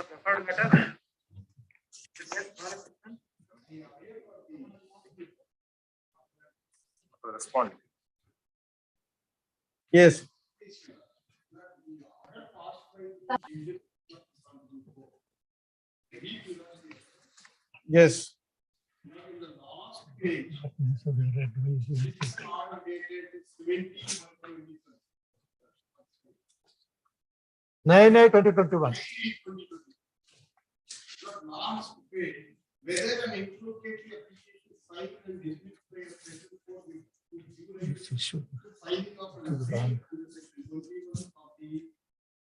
preferred matter. Respond. Yes. Yes. Nine 2021. Whether an interlocutory application filed and dismissed by a special court with filing of an appeal to the section 21 of the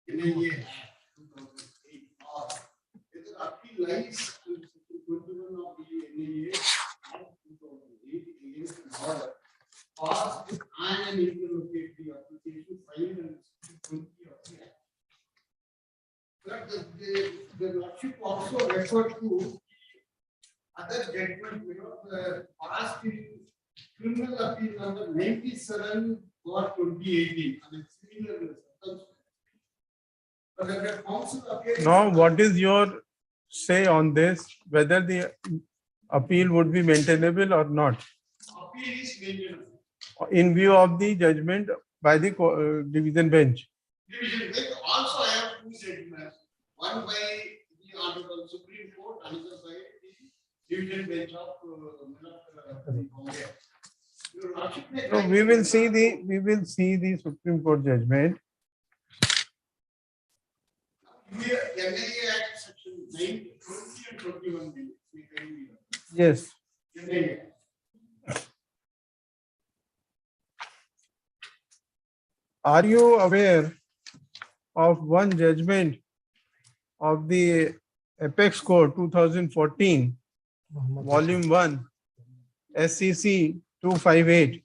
NIA Act 2008 or whether appeal lies to section 21 of the NIA Act 2008 against an order passed and an interlocutory application filed and section 20 of the Act. But the lordship also referred to other judgment, passed in criminal appeal number 97 for 2018. And it's similar circumstance. But the council appeal. Now, what is your say on this? Whether the appeal would be maintainable or not? Appeal is maintainable. In view of the judgment by the division bench. Division bench also I have two judgments. One by the Honorable Supreme Court, another by the division bench of Bombay. So we will see the Supreme Court judgment. Here, NIA Act section 9, 20 and 21. Yes. NIA. Are you aware of one judgment of the Apex Court 2014, Volume 1, SCC 258,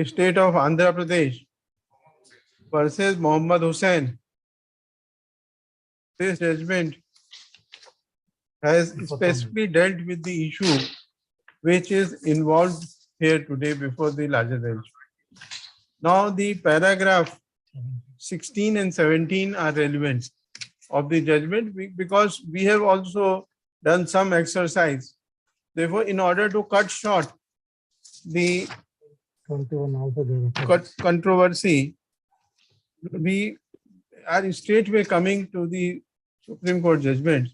State of Andhra Pradesh versus Mohammad Hussain? This judgment has specifically dealt with the issue which is involved here today before the larger bench. Now the paragraph 16 and 17 are relevant of the judgment because we have also done some exercise. Therefore, in order to cut short the controversy, we are straightway coming to the Supreme Court judgment.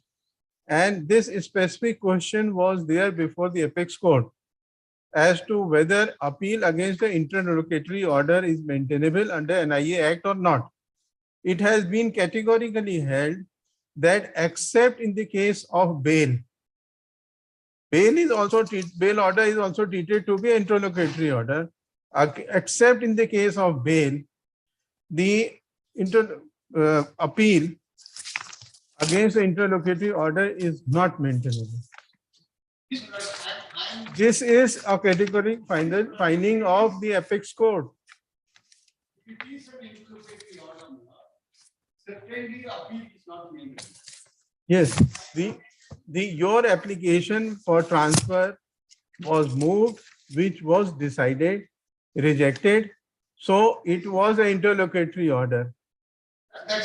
And this specific question was there before the Apex Court as to whether appeal against the interlocutory order is maintainable under NIA Act or not. It has been categorically held that except in the case of bail, bail order is also treated to be interlocutory order. Except in the case of bail, the appeal against the interlocutory order is not maintainable. This is a categorical finding of the Apex Court. If it is an interlocutory order, certainly appeal is not maintainable. Yes, your application for transfer was moved, which was decided, rejected. So it was an interlocutory order.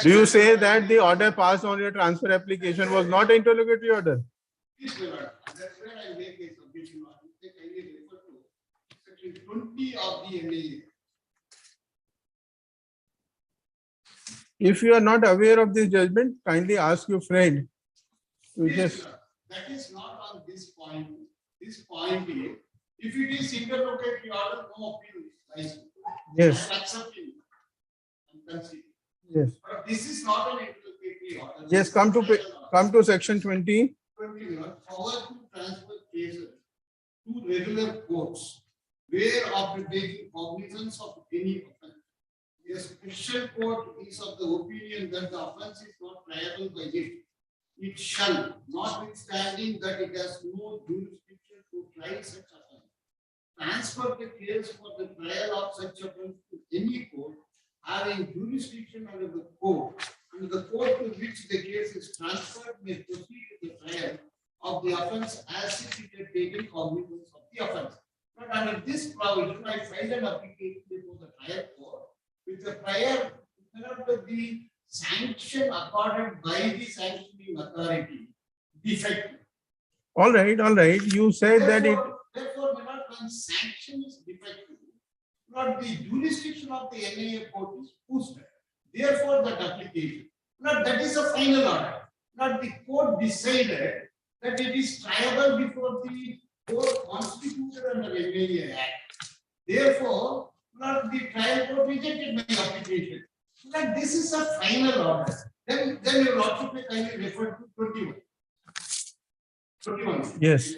Do you say that the order passed on your transfer application was not an interlocutory order? That's where I make a submission. I refer to section 20 of the NIA. If you are not aware of this judgment, kindly ask your friend. That is not on this point. This point is, if it is interlocutory order, no appeal lies. Yes. I am accepting and conceding. Yes. But this is not an interlocutory order. Yes, come to section 20. 21. Power to transfer cases to regular courts, where after taking cognizance of any offence, a special court is of the opinion that the offence is not triable by it. It shall, notwithstanding that it has no jurisdiction to try such offence, transfer the case for the trial of such offence to any court having jurisdiction under the court, and the court to which the case is transferred may proceed with the trial of the offence as if it had taken cognizance of the offence. But under this provision, I filed an application before the trial court with the prior, the sanction accorded by the sanctioning authority defective. All right, all right. You said that it. Therefore, when sanction is defective, not the jurisdiction of the NIA court is boosted. Therefore, that application. Not that is a final order. Not the court decided that it is triable before the court constituted under NIA Act. Therefore, not the trial court rejected my application. That this is a final order. Then your lordship may kindly refer to 21. 21. Yes.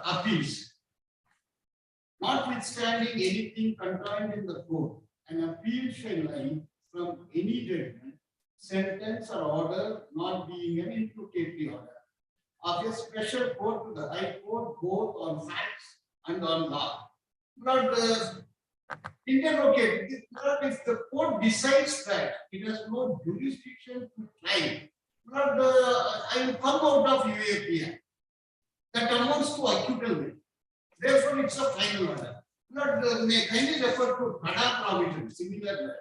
Appeals. Notwithstanding anything contained in the court, an appeal shall lie from any judgment, sentence, or order not being an implicatory order of a special court to the High Court, both on facts and on law. Not interrogate. If the court decides that it has no jurisdiction to try, I will come out of UAPI. That amounts to acquittal will. Therefore, it's a final order. May kindly refer to Tada provision, similar.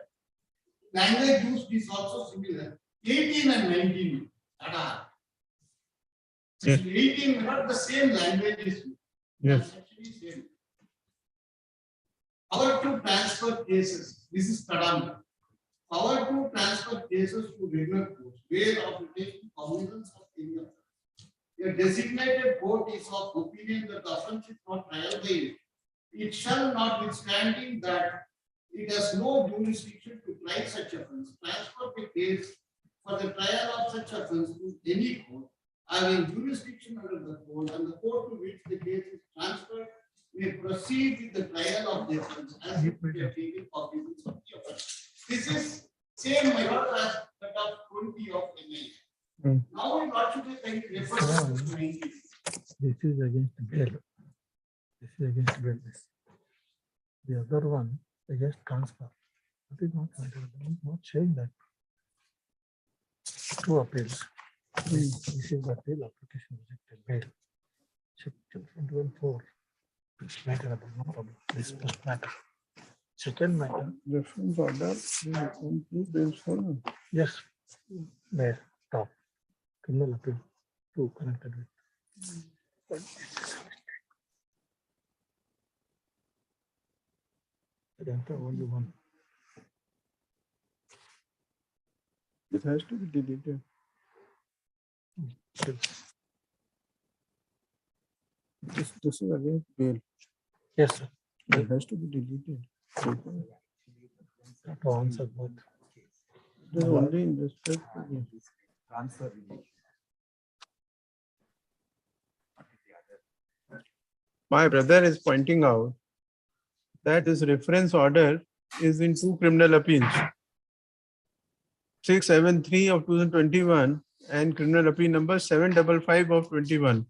Language used is also similar. 18 and 19, Tada. Yes. 18, not the same language. Yes. Actually same. Power to transfer cases. This is Tada. Power to transfer cases to regular courts, where of taking cognizance of any offence. A designated court is of opinion that the offence is not trial by it. It shall, notwithstanding that it has no jurisdiction to try such offence, transfer the case for the trial of such offence to any court having jurisdiction under the code, and the court to which the case is transferred may proceed with the trial of the offence as if they are taking cognizance of the offence. This is same my lord as that of 20 of NIA. Now we got to refer to 19. This is against bail. This is against bail. The other one against transfer. That is not right. I'm not saying that. Two appeals. This is the appeal application rejected bail. Section 21(4). This matter, no problem. This first matter. Second matter. Reference order. Yes. There. Top. Criminal appeal. Two connected with. I enter only one. It has to be deleted. This is against bail. Yes, sir. It has to be deleted. To answer both. It is only in respect to the transfer. My brother is pointing out that this reference order is in two criminal appeals, 673 of 2021 and criminal appeal number 755 of 21.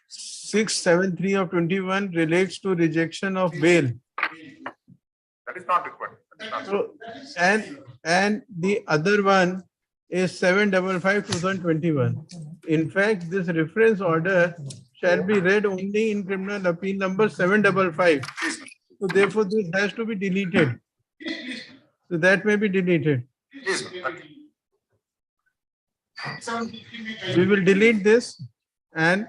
673 of 21 relates to rejection of bail. That is not required. So, and the other one is 755 2021. In fact, this reference order shall be read only in criminal appeal number 755. So therefore, this has to be deleted. So that may be deleted. We will delete this, and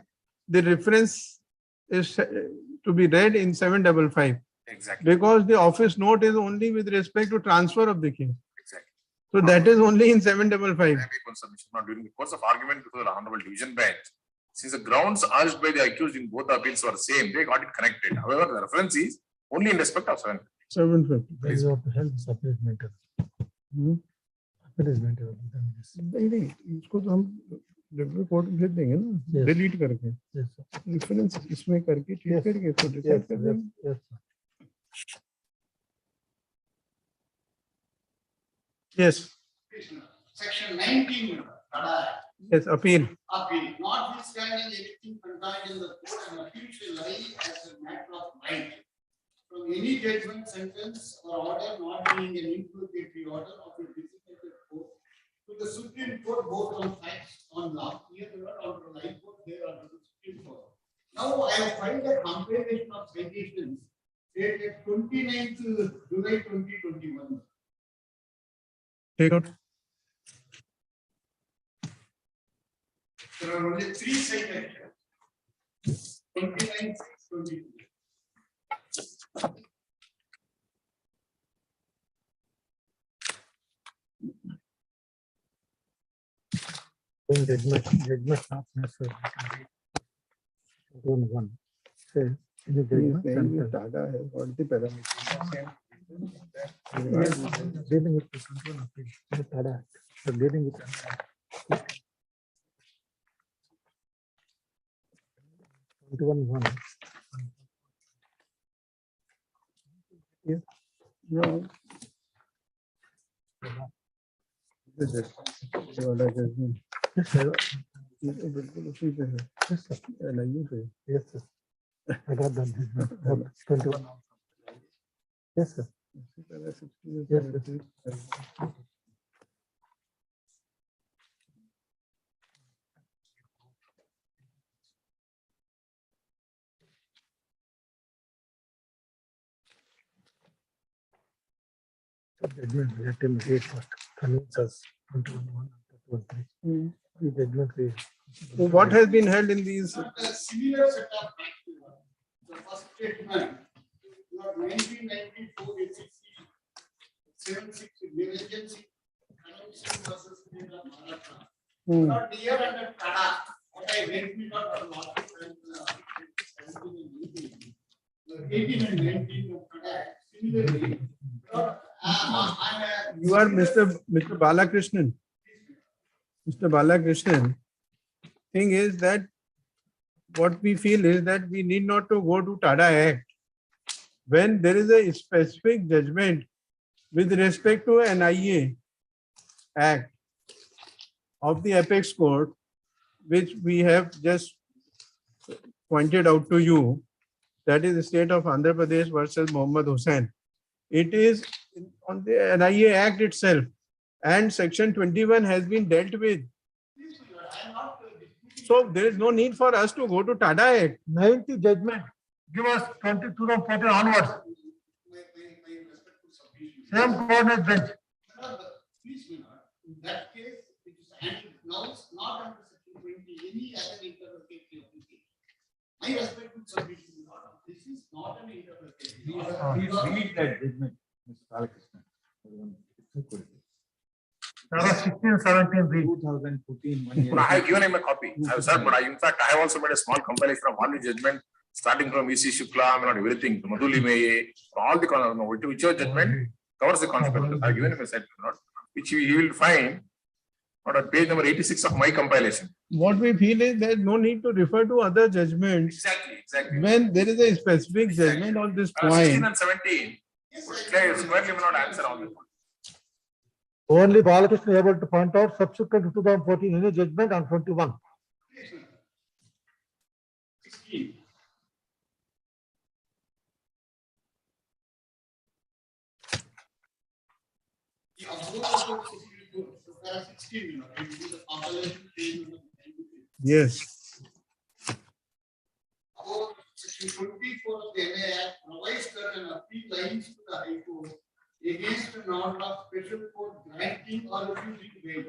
the reference is to be read in 755. Exactly. Because the office note is only with respect to transfer of the case. Exactly. So that is only in 755. Now, during the course of argument before the Honorable Division Bench, since the grounds urged by the accused in both appeals were same, they got it connected. However, the reference is only in respect of 750. That is what the health appeal matter. Appeal is matter. नहीं इसको तो हम regular court में भेज देंगे ना, Yes. Delete करके Yes, sir. Reference इसमें करके ठीक Yes. करके तो Yes, डिसाइड कर देंगे. yes, sir. Yes, Section 19, yes, appeal. appeal. Notwithstanding anything contained in the code, an appeal shall lie as a matter of right from any judgment, sentence, or order not being an implicatory order of a designated court to the Supreme Court, both on facts, on law. Here they are on the High Court, they are on the Supreme Court. Now I have filed a compilation of citations dated 29th July 2021. Take out. There are only 3 citations. 29/6/22. Judgment not necessary. 1 says in the judgment sentence. Tata has got the parameter. Dealing with the control of the Tata, so dealing with 21/1. No. This is वाला judgment. Yes, sir. ये तो बिल्कुल उसी पे है। Yes, sir. LIU पे। Yes, sir. I got that judgment. 21. Yes, sir. इसी तरह 16 Yes, judgment let him read first. Convince us 21/1 and 21/3. The judgment read. So what has been held in these? Not a similar set of facts. The first statement, your 1994 SEC 76 emergency convention versus state of Maharashtra. Not here under Tada. What I read me not for last time, 18 and 19 of Tada. Similarly, You are Mr. Balakrishnan. Mr. Balakrishnan. Thing is that what we feel is that we need not to go to Tada Act when there is a specific judgment with respect to NIA Act of the Apex Court, which we have just pointed out to you, that is the state of Andhra Pradesh versus Mohammad Hussain. It is on the NIA Act itself, and Section 21 has been dealt with. So there is no need for us to go to Tada Act. 90 judgment. Give us 2014 onwards. Same coordinate bench. Please do not. In that case, it is handled now, it's not under section 20, any other interpretation of the case. My respect to submission is not, this is not an interpretation. Please read that judgment, Mr. Balakrishnan. Para 16, 17, read. 2014, 1 year. I have given him a copy. I have said, but in fact, I have also made a small compilation of all the judgment, starting from EC Shukla, not everything, to Madhuli Meye, all the whichever judgment covers the consequences. I have given him a set, which he will find on page number 86 of my compilation. What we feel is there is no need to refer to other judgments Exactly. when there is a specific judgment on this 16 point. and 17, squarely may not answer all this. Only Balakrishnan able to point out subsequent to 2014 any judgment on 21. 16. The above 16, it is the compilation page number 93. Yes. Above section 24 of the NA Act provides that an appeal lies to the High Court against an order of special court granting or refusing bail.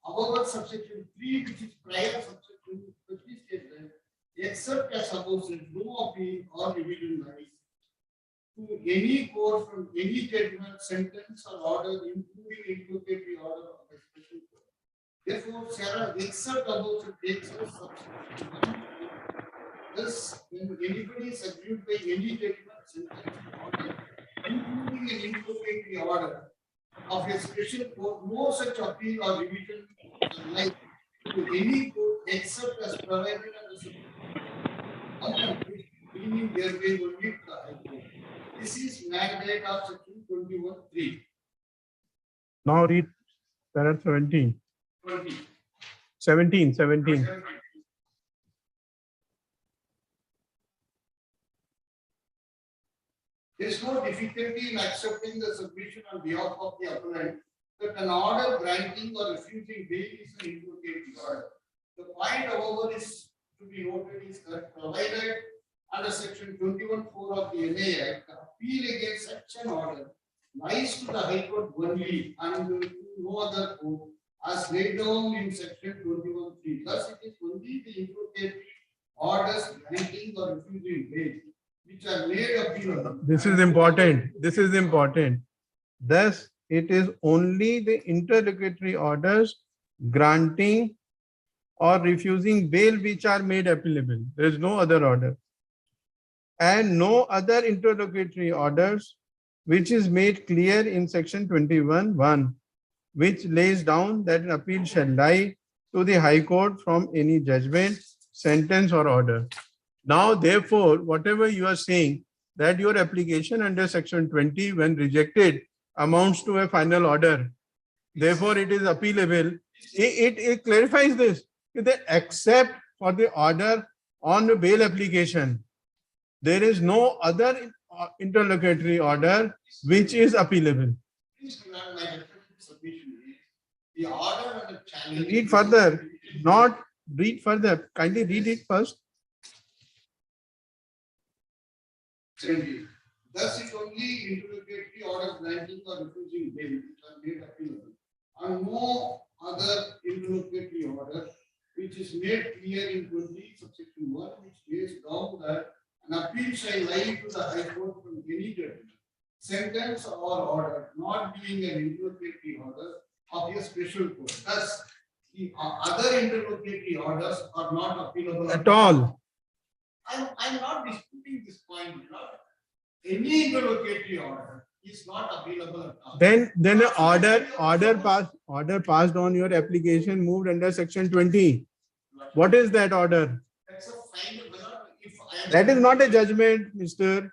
However, subsection 3, which is prior subsection, specially stated, except as above said, no appeal or revision lies to any court from any judgment, sentence, or order, including implicatory order of a special court. Therefore, Sarah, except above said, takes us subsection 1. Thus, when anybody is aggrieved by any judgment, sentence, or order, including an implicatory order of a special court, no such appeal or revision like to any court except as provided under section beginning thereby only to the High Court. This is mandate of section 21(3). Now read para 17. 20. 17. There is no difficulty in accepting the submission on behalf of the appellant that an order granting or refusing bail is an implicatory order. The point, however, is to be noted is that provided under section 21(4) of the MA Act, appeal against such an order lies to the High Court only and to no other court as laid down in section 21(3). Thus, it is only the implicatory orders granting or refusing bail which are made appealable. This is important. This is important. Thus, it is only the interlocutory orders granting or refusing bail which are made appealable. There is no other order. And no other interlocutory orders which is made clear in section 21(1), which lays down that an appeal shall lie to the High Court from any judgment, sentence or order. Now, therefore, whatever you are saying that your application under section 20 when rejected amounts to a final order. Therefore, it is appealable. It clarifies this. That except for the order on the bail application, there is no other interlocutory order which is appealable. Please grant my submission. The order and the challenge. Read further, not read further. Kindly read it first. Thus, it only interlocutory orders granting or refusing bail which are made appealable, and no other interlocutory order which is made clear in 20 subsection 1, which lays down that an appeal shall lie to the High Court from any judgment, sentence or order, not being an interlocutory order of a special court. Thus, the other interlocutory orders are not appealable At all. I'm not disputing this point. Any interlocutory order is not appealable at all. Then the order passed on your application moved under section 20. What is that order? That's a final. If I am That is not a judgment, mister.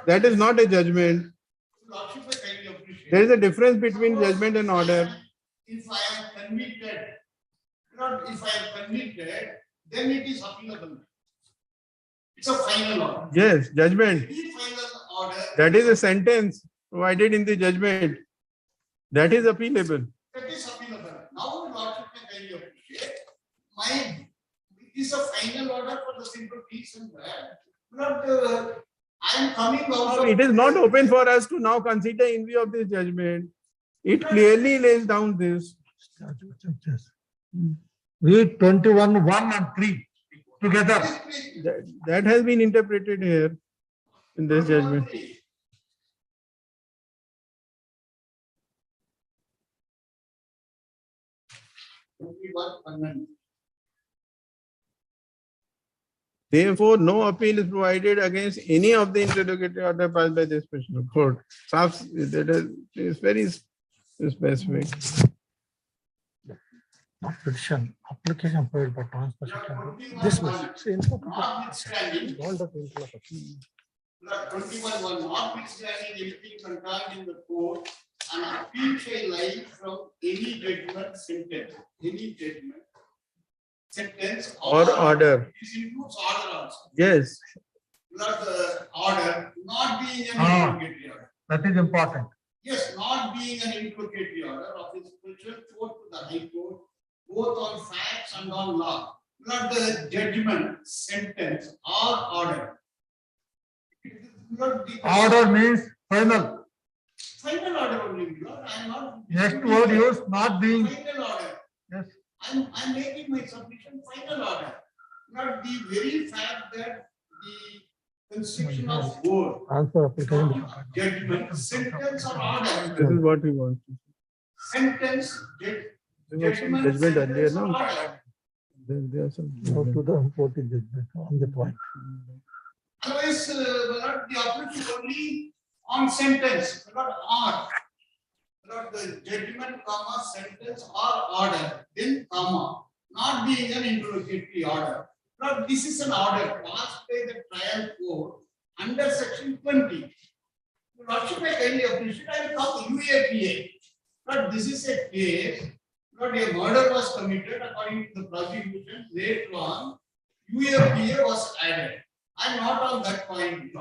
That is not a judgment. Lordship, I kindly appreciate. There is a difference between judgment and order. If I am convicted, if I am convicted, then it is appealable. It's a final order. Yes, judgment. Any final order. That is a sentence provided in the judgment. That is appealable. That is appealable. Now, Lordship, I kindly appreciate. It is a final order for the simple reason that I am coming out of. It is not open for us to now consider in view of this judgment. It clearly lays down this. Read 21, 1 and 3 together. That has been interpreted here in this judgment. Therefore, no appeal is provided against any of the interlocutory order passed by the special court. That is very specific. Not petition, application filed for transfer. This much. See, Notwithstanding, all the interlocution. 21(1), notwithstanding anything contained in the court, an appeal shall lie from any judgment, sentence Or order. This includes order also. Yes. Not the order, not being an interlocutory order. That is important. Yes, not being an interlocutory order of a special court to the High Court, both on facts and on law. Not the judgment, sentence, or order. It is not the Order means final. final order only. I am not. Next word used, not being. Final order. Yes. I'm making my submission final order. Not the very fact that the construction of word, Answer application. judgment, sentence, or order. This is what we want. Sentence, judgment, Judgment earlier, sentence, no? or order. There are some. Go to the important judgment on the point. Otherwise, the approach is only on sentence, not or. Not the judgment, comma, sentence, or order, then comma, not being an interlocutory order. Now, this is an order passed by the trial court under section 20. Lordship, I kindly appreciate, I will come UAPA. But this is a case, not a murder was committed according to the prosecution. Later on, UAPA was added. I am not on that point.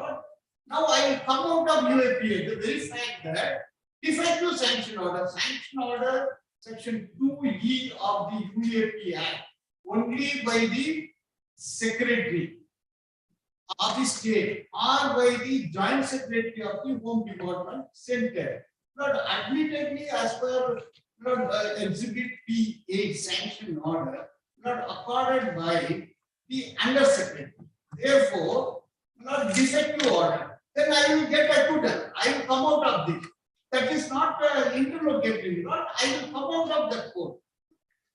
Now I will come out of UAPA. The very fact that effective sanction order, section 2E of the UAP Act, only by the secretary of the state or by the joint secretary of the home department center. Not admittedly as per exhibit P8 sanction order, not accorded by the undersecretary. Therefore, not defective order. Then I will get acquittal. I will come out of this. That is not interrogatory. Not I will come out of that court.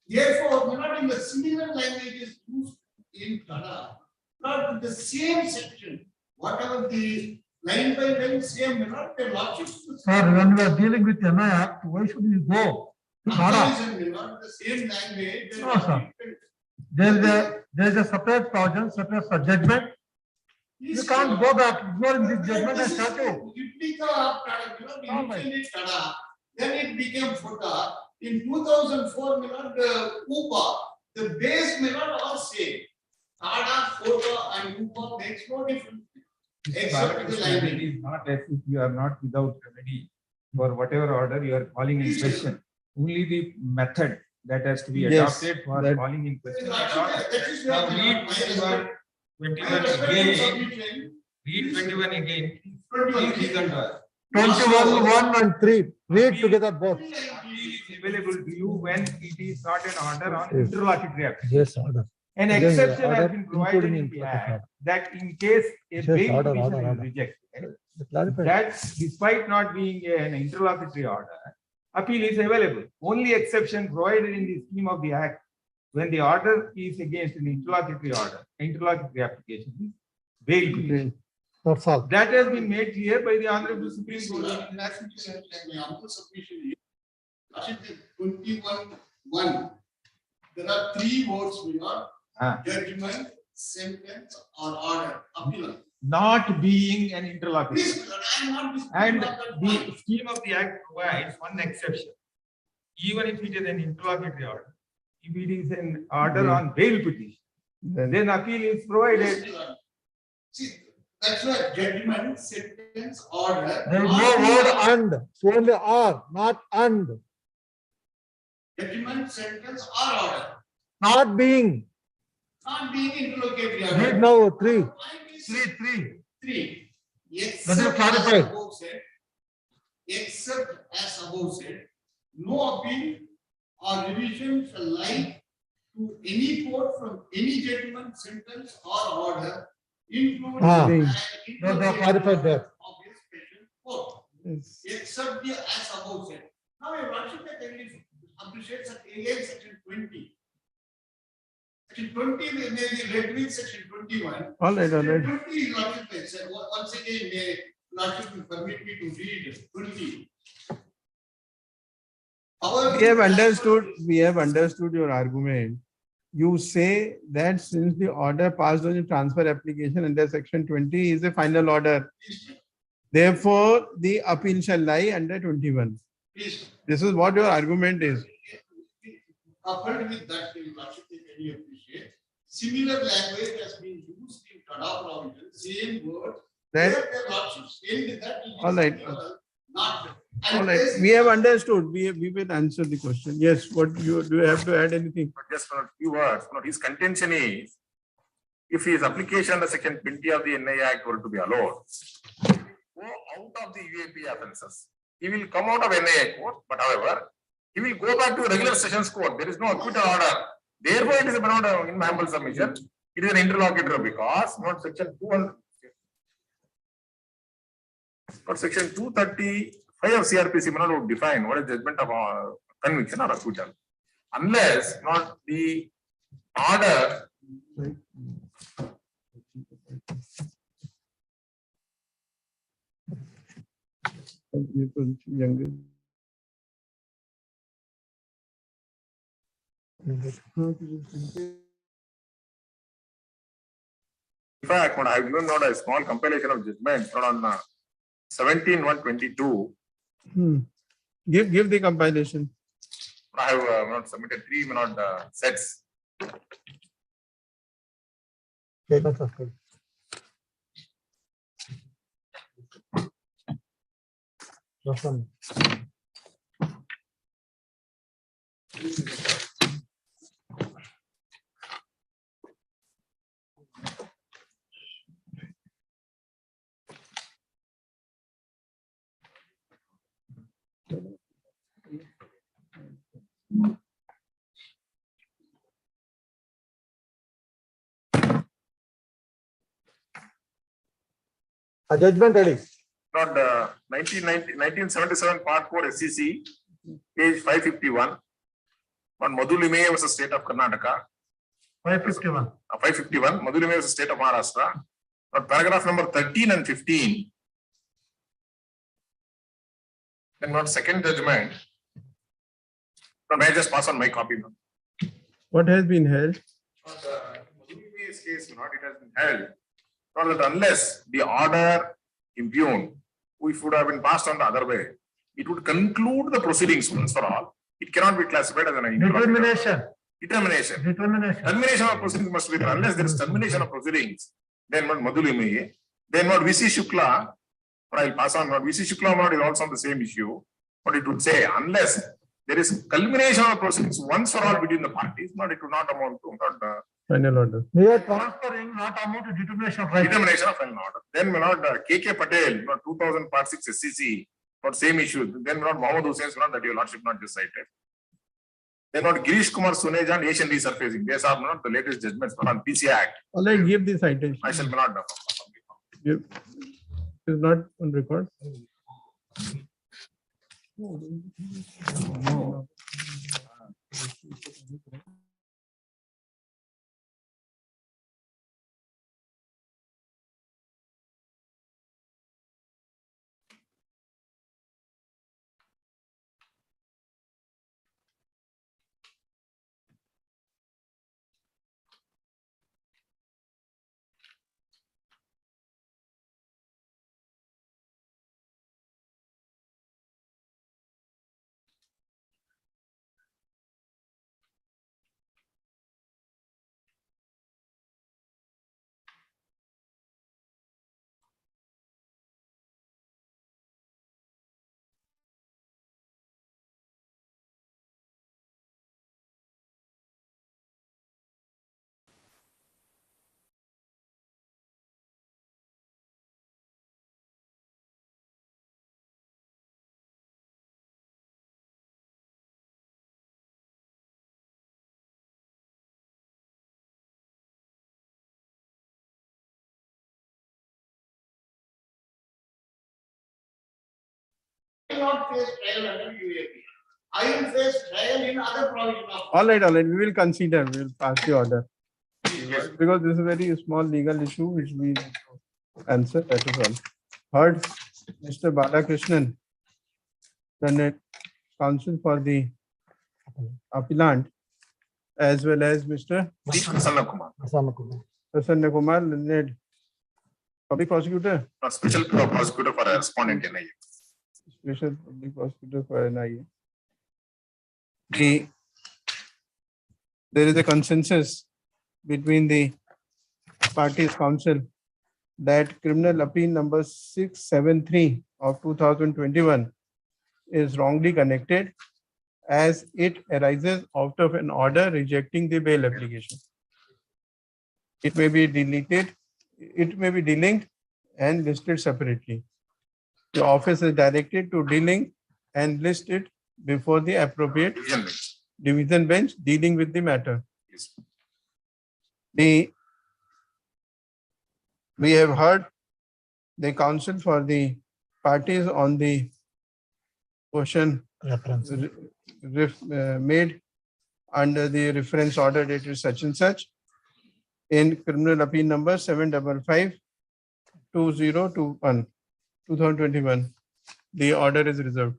Therefore, not in the similar languages used in Kannada, not the same section, whatever the line by line same, not the logic. Sir, when we are dealing with MI Act, why should we go to Kannada? Not the same language. No, sir. There is a separate provision, separate judgment. You can't go back ignoring this judgment and start to. Initially Tada, then it became Futa. In 2004, Upa, the base may not all same. Tada, Futa, and Upa makes no difference. Except the It language. is not as if you are not without remedy for whatever order you are calling in question. Only the method that has to be Yes, adopted for that- calling in question. That is Now where read my 21 respect again. submission. Read 21 again. 21. Please listen to us. 21, 1 and 3. Read together both. Appeal is available to you when it is not an order on interlocutory application. Yes, order. An Again, exception order has been provided including in the interlocutory act that in case a Yes, bail order, petition order, is order. rejected, Clarify. that despite not being an interlocutory order, appeal is available. Only exception provided in the scheme of the act when the order is against an interlocutory order, interlocutory application is bail petition. That's all. That has been made clear by the Honorable Supreme Court. My humble submission is, Article 21(1). There are three words, Ah. judgment, sentence, or order, appeal. Not being an interlocutory. Please, I am not disputing And on that the point. scheme of the act provides one exception. Even if it is an interlocutory order, if it is an order on bail petition, then appeal is provided. See, that's why judgment, sentence, order. There is no word and, it's only or, not and, Judgment, sentence, or order, not being. not being interlocutory Read order. now, 3. Point is three. That is Except as clarified. above said, except as above said, no appeal or revision shall lie to any court from any judgment, sentence, or order, including They clarified that. of a special court, Yes. except the as above said. Now, your worship, I kindly appreciate that again section 20. Section 20 may be read with section 21. All right, all right. 20 is not in place. Once again, may Lordship will permit me to read 20. We have understood your argument. You say that since the order passed on the transfer application under section 20 is a final order, therefore the appeal shall lie under 21. Please, This is what your argument is. coupled with that, your Lordship, I kindly appreciate. Similar language has been used in Tada provision, same word. That, Where their Lordship stated that it is All right. not. all right, we have understood. We will answer the question. Yes, what do you have to add anything? But just for a few words, his contention is, if his application under section 20 of the NI Act were to be allowed, go out of the UAP offences. He will come out of NI court, but however, he will go back to the regular sessions court. There is no acquittal order. Therefore, it is not in my humble submission. It is an interlocutor because not section 200. But section 235 of CRPC may not define what is judgment of conviction or acquittal. Unless not the order Younger. in fact, what I have given out a small compilation of judgments on 17/1/22. Give the compilation. I have not submitted 3 sets. A judgment ready. Not 1977 Part 4 SCC, page 551. On Madhulime was the state of Karnataka. 551. 551, Madhulime was the state of Maharashtra. On paragraph number 13 and 15. Then not second judgment. No, may I just pass on my copy now? What has been held? On the Madhulime's case, not it has been held. Not that unless the order impugned, which would have been passed on the other way, it would conclude the proceedings once for all. It cannot be classified as an Determination. Determination. Determination. Termination of proceedings must be there. Unless there is termination of proceedings, then what Madhulime, then what VC Shukla, or I'll pass on what VC Shukla not is also on the same issue. But it would say unless there is culmination of proceedings once for all between the parties, not it would not amount to Final order. We are transferring not amount to determination of right. determination of final order. Then may not KK Patel, not 2000 Part 6 SCC for same issue. Then not Mohammed Hussein's not that your lordship not just cited. Then not Girish Kumar Suneja and Asian resurfacing. These are not the latest judgments on PC Act. All right, give the citation. I shall not. Give. It is not on record. No. Not face trial under UAP. I will face trial in other provision of. All right, we will consider, we will pass the order. Because this is a very small legal issue which we need to answer, that is all. Heard, Mr. Balakrishnan, the counsel for the appellant, as well as Mr. Prasanna Kumar, Prasanna Kumar, learned public prosecutor, special prosecutor for a respondent NIA. special public prosecutor for NIA. There is a consensus between the parties council that criminal appeal number 673 of 2021 is wrongly connected as it arises out of an order rejecting the bail application. It may be deleted, it may be delinked and listed separately. The office is directed to delink and list it before the appropriate division bench dealing with the matter. Yes. We have heard the counsel for the parties on the question made under the reference order dated such and such in criminal appeal number 755-2021. 2021. The order is reserved.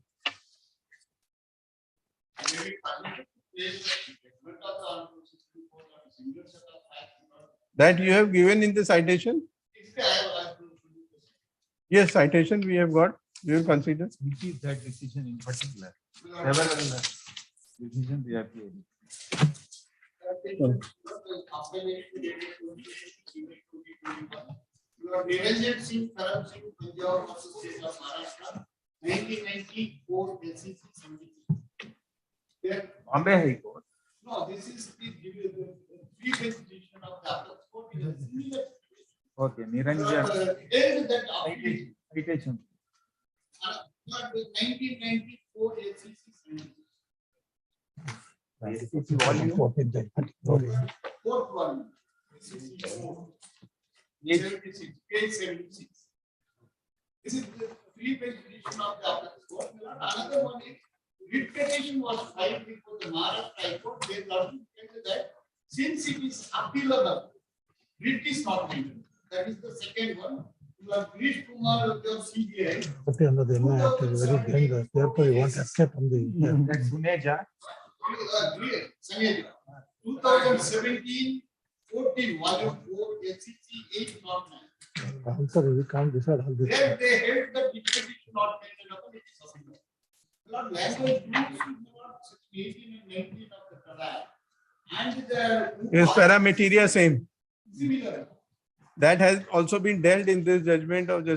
That you have given in the citation? Yes, citation we have got. We will consider. Which is that decision in particular? Several decisions we have given. Niranjan Singh, Karan Singh, Punjab versus State of Maharashtra, 1994 SCC 73. Bombay High Court. No, this is the three-bench decision of the Appeals Court. It has similar. Okay, Niranjan. Held that appeal. Citation. 1994 SCC 73. Fourth one. 76, page 76. This is the three-page petition of the appellate court. Another one is writ petition was filed before the Maharashtra High Court. They lodged that since it is appealable, writ is not needed. That is the second one. You have Girish Kumar of your CBI. But under the Act is very dangerous. Therefore, you want escape from the. That's Suneja. 2017, 14, volume 4, SCC 809. Answer, we can't decide all this. There they held that it petition not mentioned upon it is appealable. Lord, language groups is not 18 and 19 of the Tarak. And the Is paramateria same? similar. That has also been dealt in this judgment of Justice